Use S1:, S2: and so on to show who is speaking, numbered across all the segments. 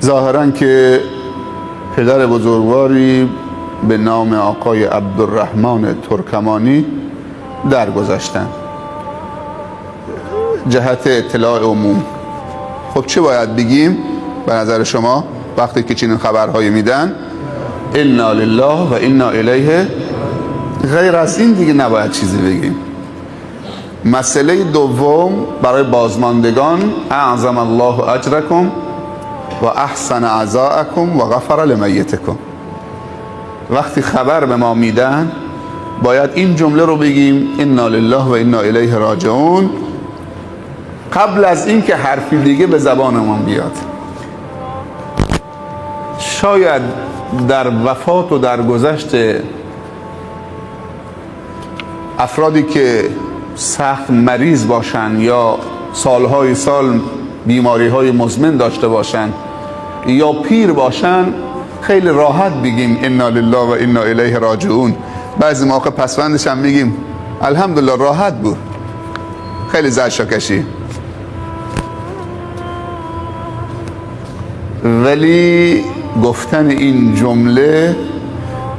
S1: ظاهرا که پدر بزرگواری به نام آقای عبدالرحمن ترکمانی درگذشتن. جهت اطلاع عموم خب چه باید بگیم به نظر شما وقتی که چنین خبرهایی میدن؟ انا لله و انا الیه. غیر از این دیگه نباید چیزی بگیم. مسئله دوم برای بازماندگان: اعظم الله اجرکم و احسن عزاءکم و غفر لمیتکم. وقتی خبر به ما میدن باید این جمله رو بگیم: انا لله و انا الیه راجعون، قبل از این که حرفی دیگه به زبانمون بیاد. شاید در وفات و در گذشت افرادی که سخت مریض باشن یا سالهای سال بیماری‌های مزمن داشته باشن یا پیر باشن خیلی راحت بگیم انا لله و انا الیه راجعون. بعضی موقع پسوندش هم میگیم الحمدلله، راحت بود، خیلی زجرکشی. ولی گفتن این جمله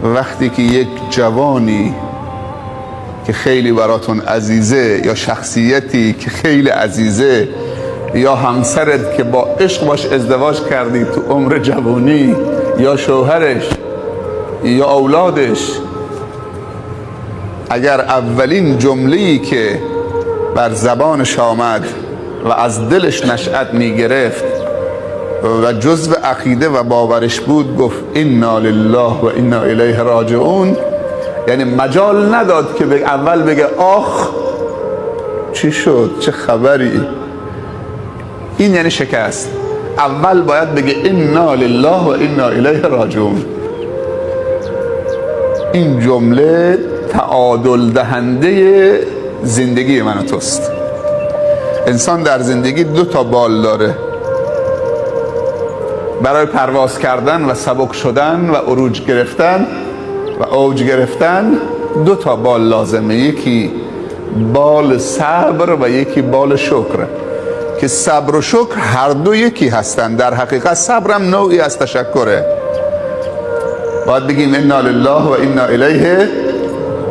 S1: وقتی که یک جوانی که خیلی براتون عزیزه یا شخصیتی که خیلی عزیزه یا همسرت که با عشق باش ازدواج کردی تو عمر جوانی یا شوهرش یا اولادش، اگر اولین جمله‌ای که بر زبانش آمد و از دلش نشأت میگرفت و جزء عقیده و باورش بود گفت انا لله و انا الیه راجعون، یعنی مجال نداد که اول بگه آخ چی شد چه خبری. این یعنی شکست. اول باید بگه انا لله و انا الیه راجعون. این جمله تعادل دهنده زندگی من و توست. انسان در زندگی دو تا بال داره برای پرواز کردن و سبک شدن و عروج گرفتن و اوج گرفتن. دو تا بال لازمه، یکی بال صبر و یکی بال شکر، که صبر و شکر هر دو یکی هستن. در حقیقت صبرم نوعی از تشکره. باید بگیم انا لله و انا الیه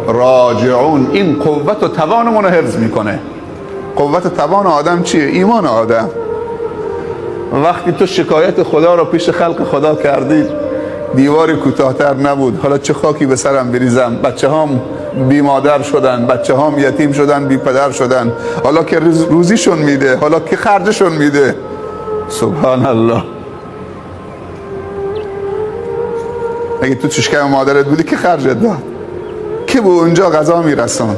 S1: راجعون. این قوت و توانمون رو حفظ میکنه. قوت و توان آدم چیه؟ ایمان آدم. وقتی تو شکایت خدا رو پیش خلق خدا کردی دیواری کوتاه‌تر نبود، حالا چه خاکی به سرم بریزم، بچه هام بی مادر شدن، بچه هام یتیم شدن، بی پدر شدن، حالا که روزیشون میده، حالا که خرجشون میده. سبحان الله. اگه تو چشکم مادرت بودی که خرجت داد؟ که به اونجا غذا میرسون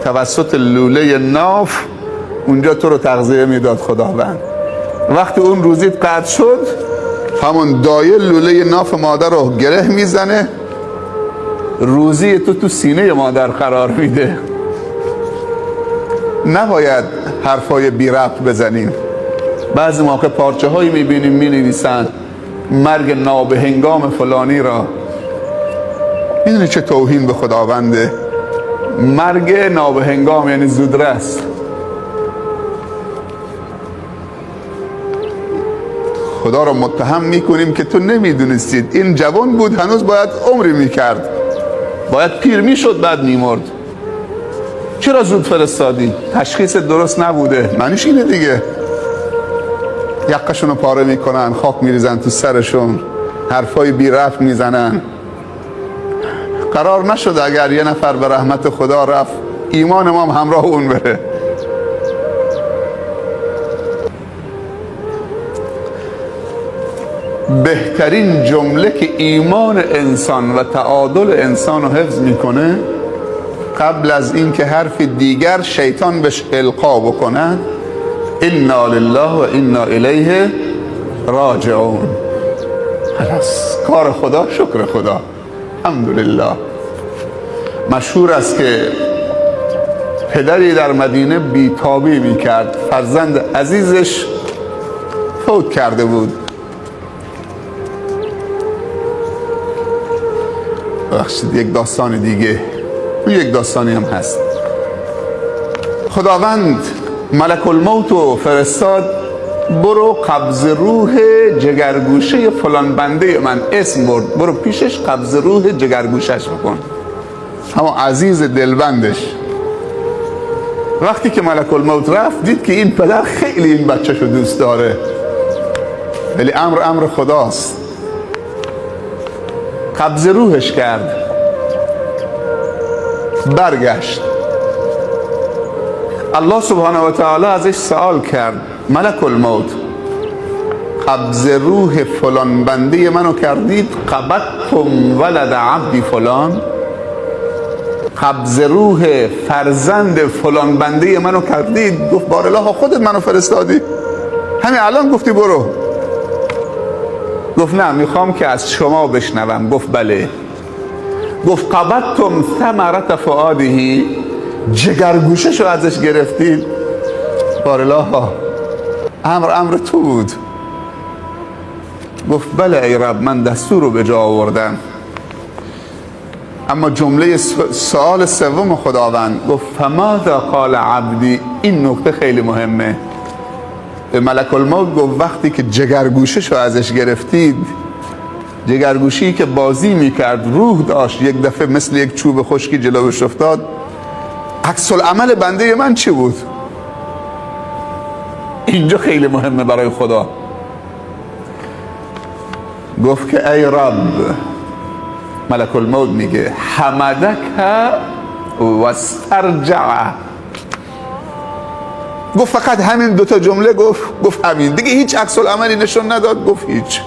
S1: توسط لوله ناف، اونجا تو رو تغذیه میداد خداوند. وقتی اون روزیت قطع شد، همون دایه لوله ناف مادر رو گره میزنه، روزی تو سینه مادر قرار میده. نباید حرفای بی ربط بزنیم. بعضی موقع پارچه هایی میبینیم مینویسن مرگ نابهنگام فلانی را. میدونی چه توهین به خداونده؟ مرگ نابهنگام یعنی زودرس. خدا را متهم میکنیم که تو نمیدونستید این جوان بود، هنوز باید عمری میکرد، باید پیر میشد بعد میمرد. چرا زود فرستادی؟ تشخیص درست نبوده. معنیش اینه دیگه. یقشون رو پاره میکنن، خاک میریزن تو سرشون، حرفای بی رفت میزنن. قرار نشد اگر یه نفر به رحمت خدا رفت ایمان ما هم همراه اون بره. بهترین جمله که ایمان انسان و تعادل انسان رو حفظ میکنه قبل از این که حرف دیگر شیطان بهش القا بکنه: انا لله و انا الیه راجعون. خلاص، کار خدا، شکر خدا، الحمدلله. مشهور است که پدری در مدینه بیتابی میکرد، فرزند عزیزش فوت کرده بود. بخشید یک داستان دیگه، یک داستانی هم هست. خداوند ملک الموت رو فرستاد برو قبض روح جگرگوشه فلان بنده من اسم برد، برو پیشش قبض روح جگرگوشش بکن، همون عزیز دلبندش. وقتی که ملک الموت رفت دید که این پدر خیلی این بچه‌شو دوست داره، ولی امر خداست. قبض روحش کرد، برگشت. الله سبحانه و تعالی ازش سوال کرد ملک الموت قبض روح فلان بنده منو کردید؟ قبضتم ولد عبدی فلان؟ قبض روح فرزند فلان بنده منو کردید؟ گفت بارالله خودت منو فرستادی، همین الان گفتی برو. گفت نه، میخوام که از شما بشنوم. گفت بله. گفت قبضتم ثمرة فؤاده؟ جگرگوششو ازش گرفتید؟ بارالله امر تو بود. گفت بله ای رب، من دستور رو به جا آوردم. اما جمله سوال سوم خداوند گفت فماذا قال عبدی؟ این نکته خیلی مهمه. به ملک الموت گفت وقتی که جگرگوشش رو ازش گرفتید، جگرگوشی که بازی میکرد، روح داشت، یک دفعه مثل یک چوب خشکی جلوش افتاد، عکس العمل بنده من چی بود؟ اینجا خیلی مهمه برای خدا. گفت که ای رب، ملک الموت میگه حمدک و استرجع. گفت فقط همین دوتا جمله گفت همین دیگه، هیچ عکس العملی نشون نداد. گفت هیچ.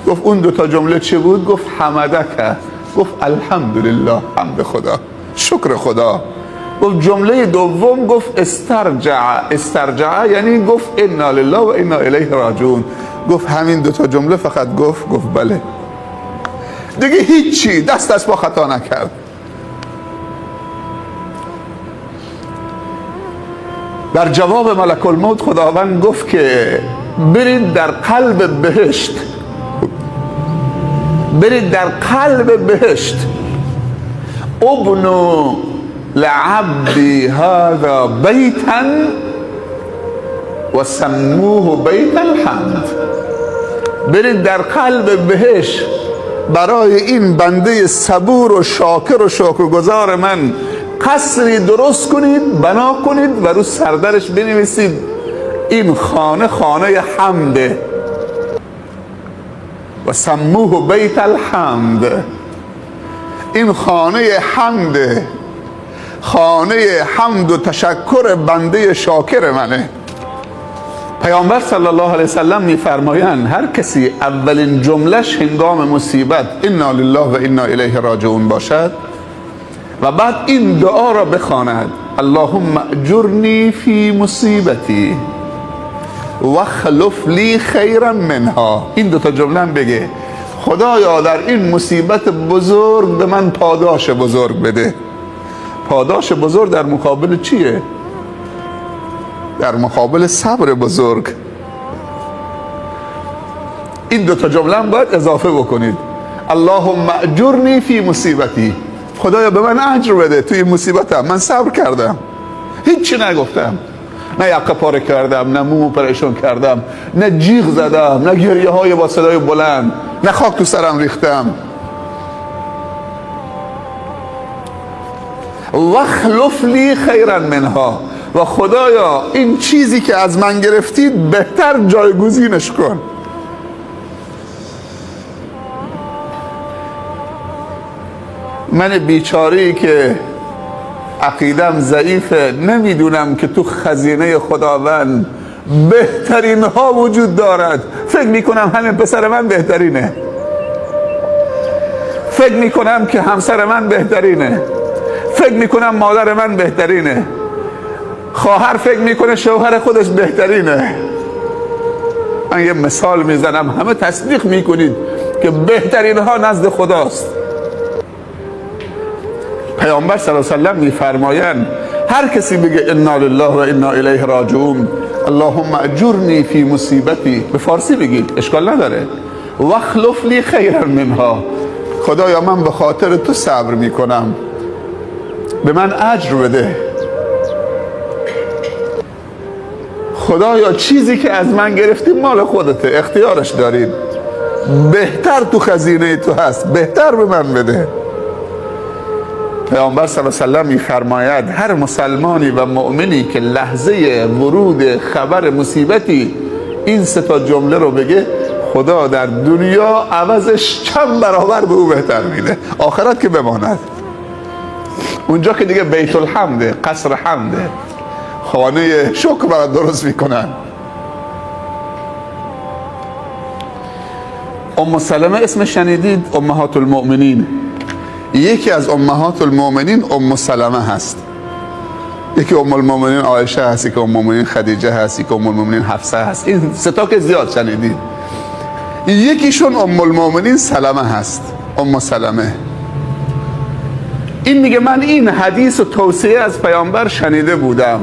S1: گفت اون دوتا جمله چه بود؟ گفت حمدک، گفت الحمدلله، حمد خدا، شکر خدا. گفت جمله دوم گفت استرجع یعنی گفت انا لله و انا الیه راجعون. گفت همین دوتا جمله فقط گفت بله، دیگه هیچی، دست با خطا نکرد. در جواب ملک الموت خداوند گفت که برید در قلب بهشت، برید در قلب بهشت، ابنو لعبدی هذا بیتا و سموه بیت الحمد. برید در قلب بهشت برای این بنده صبور و شاکر و شکرگزار من قصری درست کنید، بنا کنید و رو سردرش بنویسید این خانه خانه حمده و سموه بیت الحمد. این خانه حمده، خانه حمد و تشکر بنده شاکر منه. پیامبر صلی الله علیه وسلم میفرمایند هر کسی اولین جملش هنگام مصیبت انا لله و انا الیه راجعون باشد و بعد این دعا را بخواند اللهم اجرنی فی مصیبتی و خلف لی خیرا منها، این دوتا جمله هم بگه خدایا در این مصیبت بزرگ به من پاداش بزرگ بده. پاداش بزرگ در مقابل چیه؟ در مقابل صبر بزرگ. این دوتا جمله هم باید اضافه بکنید. اللهم اجرنی فی مصیبتی، خدایا به من اجر بده توی مصیبتم، من صبر کردم، هیچی نگفتم، نه یقه پاره کردم، نه مومو پریشون کردم، نه جیغ زدم، نه گریه های با صدای بلند، نه خاک تو سرم ریختم. وخلف لی خیرا منها، و خدایا این چیزی که از من گرفتید بهتر جایگزینش کن. من بیچاره‌ای که عقیدم ضعیفه، نمیدونم که تو خزینه خداوند بهترین ها وجود دارد. فکر میکنم همین پسر من بهترینه، فکر میکنم که همسر من بهترینه، فکر میکنم مادر من بهترینه، خواهر فکر میکنه شوهر خودش بهترینه. من یه مثال میزنم، همه تصدیق میکنید که بهترین ها نزد خداست. پیامبر صلی الله علیه و سلم میفرمایند هر کسی بگه انا لله و انا الیه راجعون، اللهم اجرنی فی مصیبتی، به فارسی بگید اشکال نداره، واخلف لی خیرا منها، خدایا من به خاطر تو صبر میکنم، به من اجر بده. خدایا چیزی که از من گرفتی مال خودته، اختیارش دارید، بهتر تو خزینه تو هست، بهتر به من بده. پیامبر صلی الله علیه و سلم می‌فرماید هر مسلمانی و مؤمنی که لحظه ورود خبر مصیبتی این سه تا جمله رو بگه، خدا در دنیا عوضش چند برابر به او بهتر میده، آخرت که بماند. اونجا که دیگه بیت الحمده، قصر حمده، خانه شکر برات درست میکنن. ام سلمه اسم شنیدید؟ امهات المؤمنین. یکی از امهات المؤمنین ام سلمه هست. یکی ام المؤمنین عایشه هست، یکی ام المؤمنین خدیجه هست، یکی ام المؤمنین حفصه هست. این سه تا که زیاد شنیدید. یکیشون ام المؤمنین سلمه هست، ام سلمه. این میگه من این حدیث و توصیه از پیامبر شنیده بودم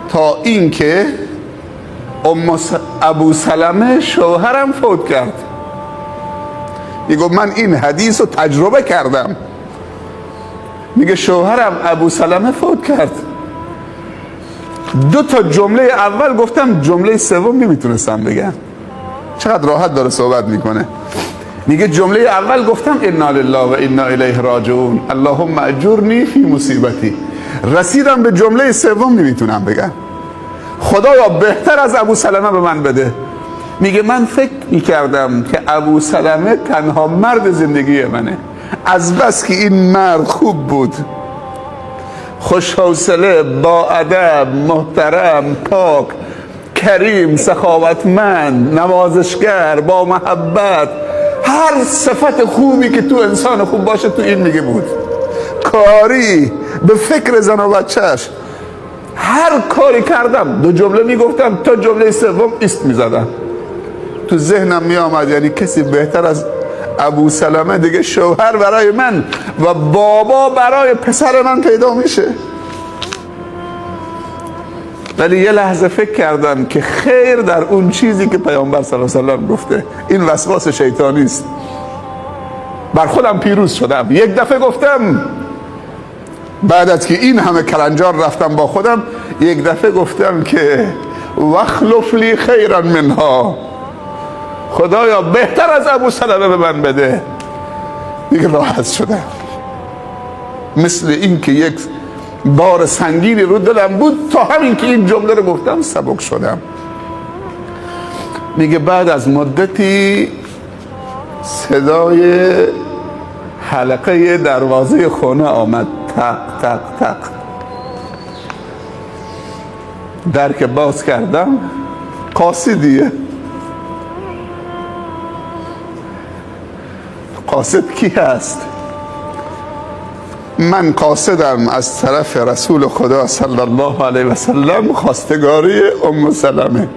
S1: تا اینکه ابو سلمه شوهرم فوت کرد. میگه من این حدیث رو تجربه کردم. میگه شوهرم ابو سلمه فوت کرد. 2 تا جمله اول گفتم، جمله سوم نمیتونستم بگم. چقدر راحت داره صحبت میکنه. میگه جمله اول گفتم انا لله و انا الیه راجعون، اللهم اجرنی فی مصیبتی. رسیدم به جمله سوم نمیتونم بگم. خدایا بهتر از ابو سلمه به من بده. میگه من فکر میکردم که ابو سلمه تنها مرد زندگی منه، از بس که این مرد خوب بود، خوش حوصله، با ادب، محترم، پاک، کریم، سخاوتمند، نوازشگر، با محبت، هر صفت خوبی که تو انسان خوب باشه تو این میگه بود. کاری، به فکر زن و بچهش، هر کاری کردم. 2 جمله میگفتم تا جمله سوم ایست میزدم. تو ذهنم میآمد یعنی کسی بهتر از ابو سلمه دیگه شوهر برای من و بابا برای پسر من پیدا میشه. ولی یه لحظه فکر کردم که خیر در اون چیزی که پیامبر صلی الله علیه و سلم گفته. این وسواس شیطانی است. بر خودم پیروز شدم. یک دفعه گفتم، بعد از که این همه کلنجار رفتم با خودم، یک دفعه گفتم که واخلف لی خیرا منها، خدایا بهتر از ابو سلمه به من بده. دیگه راحت شدم. مثل این که یک بار سنگینی رو دلم بود، تا همین که این جمله رو گفتم سبک شدم. میگه بعد از مدتی صدای حلقه دروازه خونه آمد، تق تق تق. در که باز کردم، قاصدیه. قاصد کی هست؟ من قاصدم از طرف رسول خدا صلی الله علیه و سلم، خواستگاری ام سلمه.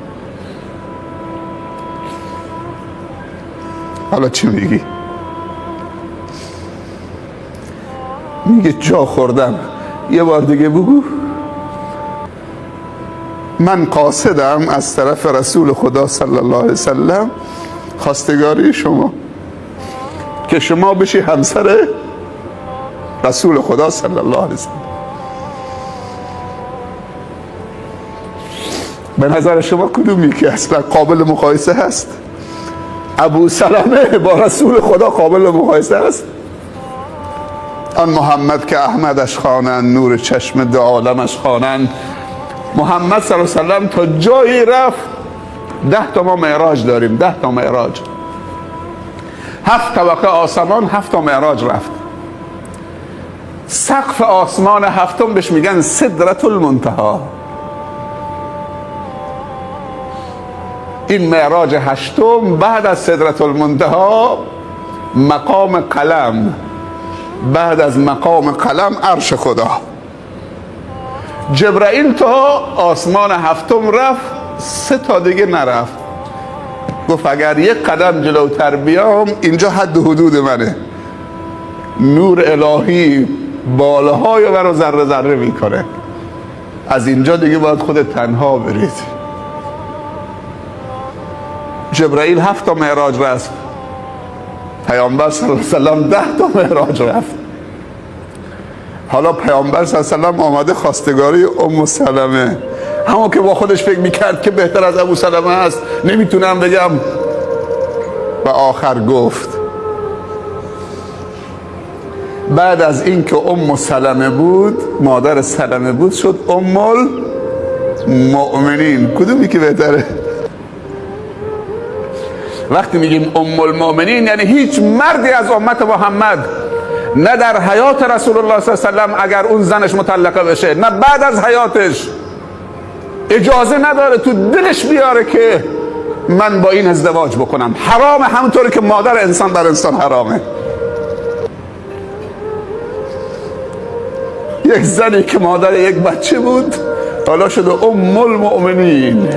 S1: حالا چی میگی؟ میگه جا خوردم. یه بار دیگه بگو. من قاصدم از طرف رسول خدا صلی الله علیه و سلم، خواستگاری شما، که شما بشی همسر رسول خدا صلی الله علیه و سلم. به نظر شما کدومی که اصلا قابل مقایسه هست؟ ابو سلمه با رسول خدا قابل مقایسه هست؟ آن محمد که احمدش خوانند، نور چشم دو عالمش خوانند. محمد صلی الله علیه و سلم تا جایی رفت، 10 تا ما معراج داریم، 10 تا معراج، 7 طبقه آسمان، 7 تا معراج رفت. سقف آسمان 7م بهش میگن سدرة المنتهی. این معراج 8م بعد از سدرة المنتهی مقام قلم، بعد از مقام قلم عرش خدا. جبرائیل تا آسمان 7م رفت، 3 تا دیگه نرفت. گفت اگر یک قدم جلوتر بیام اینجا حد حدود منه. نور الهی بالهای منو ذره ذره میکنه. از اینجا دیگه باید خودت تنها برید. جبرائیل 7 تا معراج رفت، پیامبر صلی الله علیه و سلم 10 تا معراج رفت. حالا پیامبر صلی الله علیه و سلم آمده خواستگاری ام سلمه. همون که با خودش فکر میکرد که بهتر از ابو سلمه است نمیتونم بگم. و آخر گفت بعد از این که ام سلمه بود، مادر سلمه بود، شد ام المؤمنین. کدومی که بهتره؟ وقتی میگیم ام المؤمنین یعنی هیچ مردی از امت محمد نه در حیات رسول الله صلی الله علیه و سلم اگر اون زنش مطلقه بشه، نه بعد از حیاتش، اجازه نداره تو دلش بیاره که من با این ازدواج بکنم. حرامه، همونطوری که مادر انسان بر انسان حرامه. یک زنی که مادر یک بچه بود حالا شده ام المؤمنین.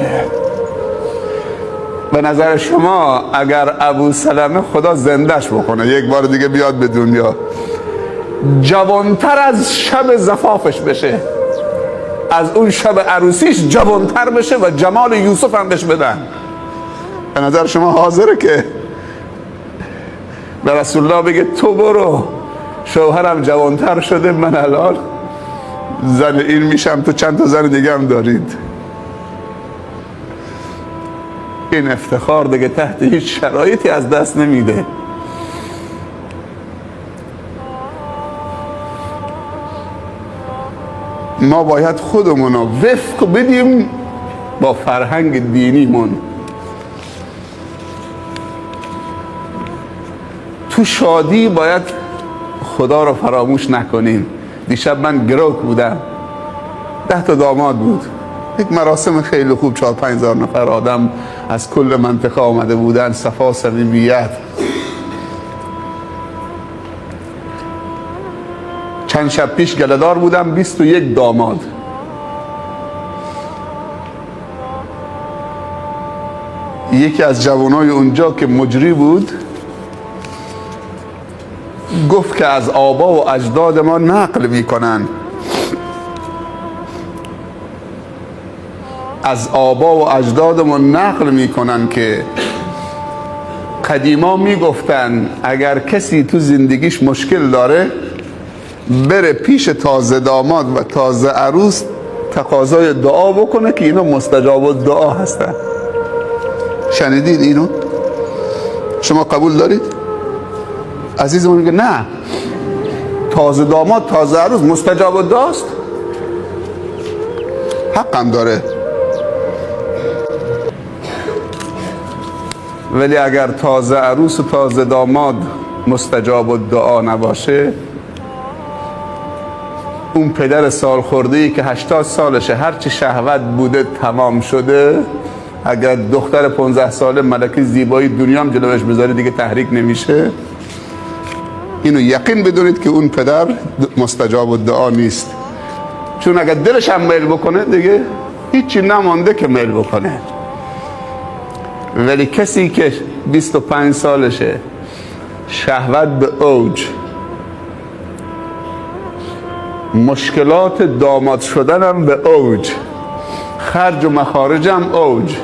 S1: به نظر شما اگر ابو سلمه خدا زندش بکنه یک بار دیگه بیاد به دنیا، جوانتر از شب زفافش بشه، از اون شب عروسیش جوانتر بشه و جمال یوسف هم بهش بدن، به نظر شما حاضره که به رسول الله بگه تو برو، شوهرم جوانتر شده، من الان زن این میشم، تو چند تا زن دیگه هم دارید؟ این افتخار دیگه تحت هیچ شرایطی از دست نمیده. ما باید خودمون رو وفق بدیم با فرهنگ دینیمون. تو شادی باید خدا رو فراموش نکنیم. دیشب من گروک بودم، 10 تا داماد بود، یک مراسم خیلی خوب، 4-5 هزار نفر آدم از کل منطقه آمده بودن، صفا صمیمیت. چند شب پیش گله‌دار بودم، 21 داماد. یکی از جوانای اونجا که مجری بود گفت که از آبا و اجداد ما نقل میکنن، از آبا و اجدادمون نقل میکنن که قدیما میگفتن اگر کسی تو زندگیش مشکل داره بره پیش تازه داماد و تازه عروس تقاضای دعا بکنه که اینا مستجاب الدعا هستن. شنیدید اینو؟ شما قبول دارید؟ عزیزمون میگه نه، تازه داماد تازه عروس مستجاب الدعاست، حقم داره. ولی اگر تازه عروس و تازه داماد مستجاب الدعا نباشه، اون پدر سال خورده‌ای که 80 سالشه هرچی شهوت بوده تمام شده، اگر دختر 15 ساله ملکه زیبایی دنیا هم جلوش بذاری دیگه تحریک نمیشه. اینو یقین بدونید که اون پدر مستجاب الدعا نیست، چون اگر دلش هم میل بکنه دیگه هیچی نمانده که میل بکنه. ولی کسی که 25 سالشه شهوت به اوج، مشکلات داماد شدنم به اوج، خرج و مخارجم اوج،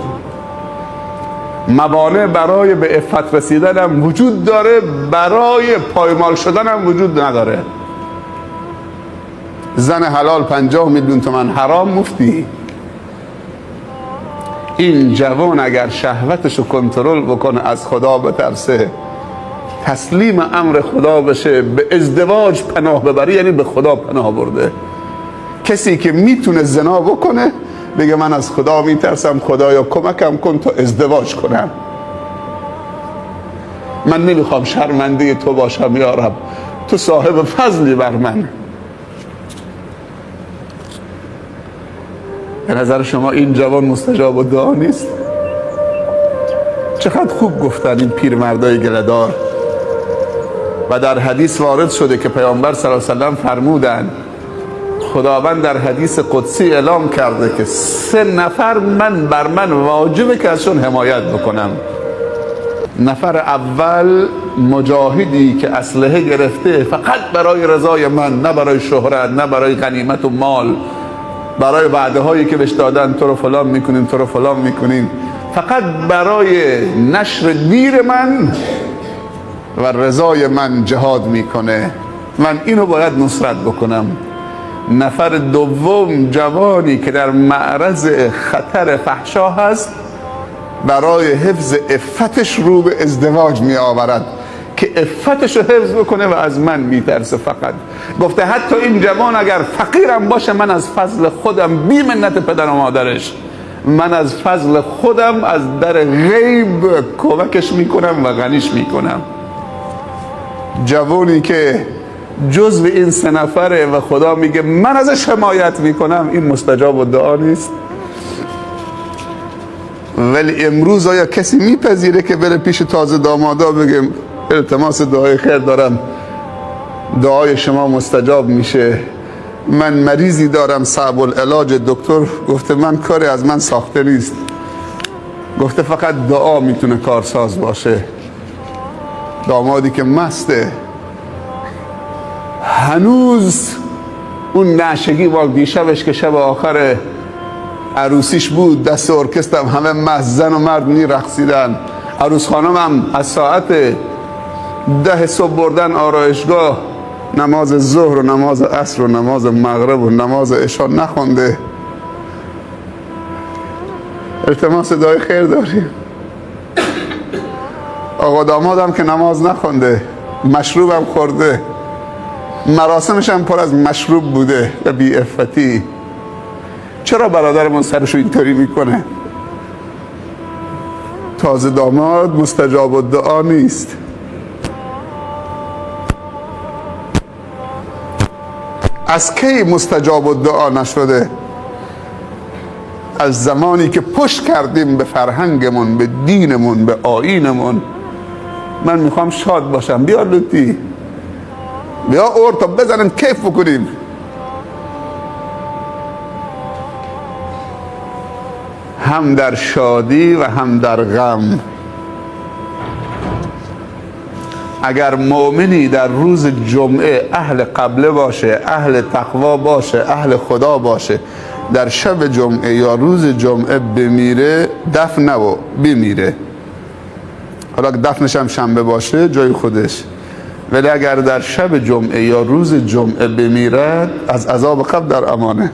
S1: موانع برای به عفت رسیدنم وجود داره، برای پایمال شدنم وجود نداره. زن حلال 50 میلیون تومان، حرام مفتی. این جوان اگر شهوتشو کنترل بکنه، از خدا بترسه، تسلیم امر خدا بشه، به ازدواج پناه ببره، یعنی به خدا پناه برده. کسی که میتونه زنا بکنه بگه من از خدا میترسم، خدایا کمکم کن تا ازدواج کنم، من نمیخوام شرمنده تو باشم یا رب، تو صاحب فضلی بر من. به نظر شما این جوان مستجاب الدعا نیست؟ چقدر خوب گفتن این پیرمردای گله‌دار. و در حدیث وارد شده که پیامبر صلی الله علیه و سلم فرمودند خداوند در حدیث قدسی اعلام کرده که 3 نفر بر من واجبه که ازشون حمایت بکنم. نفر اول مجاهدی که اسلحه گرفته فقط برای رضای من، نه برای شهرت، نه برای غنیمت و مال، برای وعده هایی که بهش دادن تو رو فلان میکنیم، تو رو فلان میکنیم، فقط برای نشر دین من و رضای من جهاد میکنه. من اینو باید نصرت بکنم. نفر دوم جوانی که در معرض خطر فحشا هست برای حفظ عفتش رو به ازدواج می آورد که عفتش رو حفظ بکنه و از من میترسه. فقط گفته حتی این جوان اگر فقیرم باشه من از فضل خودم بی منت پدر و مادرش من از فضل خودم از در غیب کمکش میکنم و غنیش میکنم. جوانی که جزو این 3 نفره و خدا میگه من ازش حمایت میکنم، این مستجاب الدعا نیست؟ ولی امروز آیا کسی میپذیره که بره پیش تازه دامادا بگه التماس دعای خیر دارم، دعای شما مستجاب میشه، من مریضی دارم صعب العلاج، دکتر گفته من کاری از من ساخته نیست، گفته فقط دعا میتونه کارساز باشه. دامادی که مسته، هنوز اون نعشگی با دیشبش که شب آخر عروسیش بود، دست ارکستر همه مست، زن و مرد میرقصیدن. عروس خانم هم از ساعت 10 صبح بردن آرایشگاه، نماز ظهر و نماز عصر و نماز مغرب و نماز عشا نخونده. التماس دعای خیر داریم. آقا دامادم که نماز نخونده، مشروبم خورده، مراسمش هم پر از مشروب بوده و بی عفتی. چرا برادرمون سرشو اینطوری میکنه؟ تازه داماد مستجاب الدعا نیست. از کی مستجاب الدعا نشده؟ از زمانی که پشت کردیم به فرهنگمون، به دینمون، به آیینمون. من میخوام شاد باشم، بیا لطی، بیا تا بزنیم کیف بکنیم. هم در شادی و هم در غم. اگر مؤمنی در روز جمعه اهل قبله باشه، اهل تقوا باشه، اهل خدا باشه، در شب جمعه یا روز جمعه بمیره، دفن نبو بمیره، حالا دفنش هم شنبه باشه جای خودش، ولی اگر در شب جمعه یا روز جمعه بمیرد از عذاب قبر در امانه.